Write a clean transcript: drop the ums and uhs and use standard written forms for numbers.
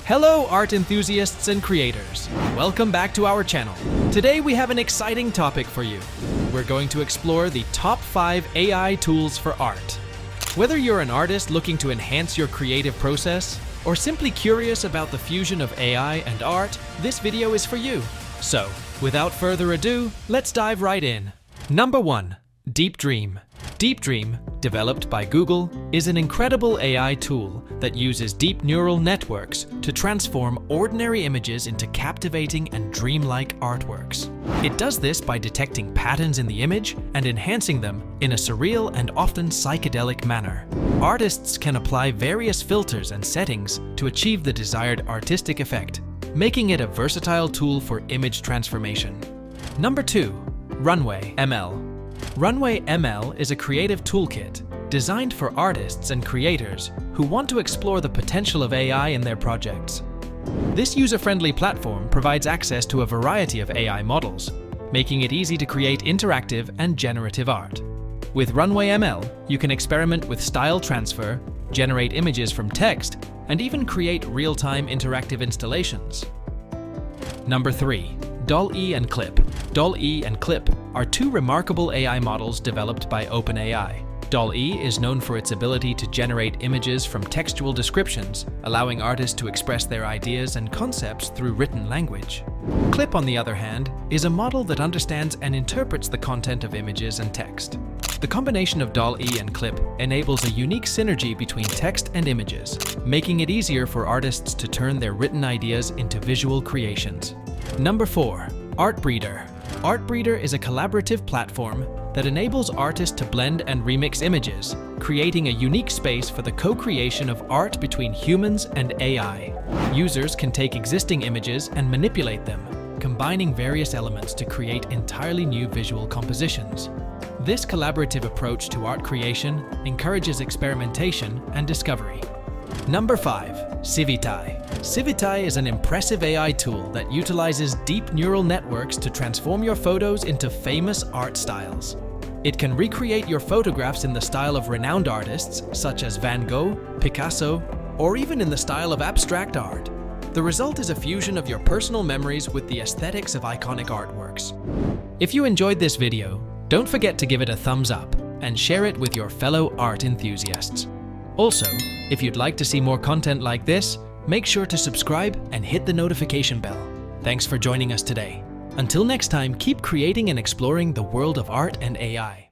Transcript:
Hello art enthusiasts and creators. Welcome back to our channel. Today we have an exciting topic for you. We're going to explore the top 5 AI tools for art. Whether you're an artist looking to enhance your creative process, or simply curious about the fusion of AI and art, this video is for you. So, without further ado, let's dive right in. Number 1. Deep Dream. Deep Dream, developed by Google, is an incredible AI tool that uses deep neural networks to transform ordinary images into captivating and dreamlike artworks. It does this by detecting patterns in the image and enhancing them in a surreal and often psychedelic manner. Artists can apply various filters and settings to achieve the desired artistic effect, making it a versatile tool for image transformation. Number 2. Runway ML. Runway ML is a creative toolkit designed for artists and creators who want to explore the potential of AI in their projects. This user-friendly platform provides access to a variety of AI models, making it easy to create interactive and generative art. With Runway ML, you can experiment with style transfer, generate images from text, and even create real-time interactive installations. Number 3. DollE and Clip. DollE and Clip are two remarkable AI models developed by OpenAI. DollE is known for its ability to generate images from textual descriptions, allowing artists to express their ideas and concepts through written language. Clip, on the other hand, is a model that understands and interprets the content of images and text. The combination of DollE and Clip enables a unique synergy between text and images, making it easier for artists to turn their written ideas into visual creations. Number 4. Artbreeder. Artbreeder is a collaborative platform that enables artists to blend and remix images, creating a unique space for the co-creation of art between humans and AI. Users can take existing images and manipulate them, combining various elements to create entirely new visual compositions. This collaborative approach to art creation encourages experimentation and discovery. Number 5. Civi. Civi is an impressive AI tool that utilizes deep neural networks to transform your photos into famous art styles. It can recreate your photographs in the style of renowned artists such as Van Gogh, Picasso, or even in the style of abstract art. The result is a fusion of your personal memories with the aesthetics of iconic artworks. If you enjoyed this video, don't forget to give it a thumbs up and share it with your fellow art enthusiasts. Also, if you'd like to see more content like this, make sure to subscribe and hit the notification bell. Thanks for joining us today. Until next time, keep creating and exploring the world of art and AI.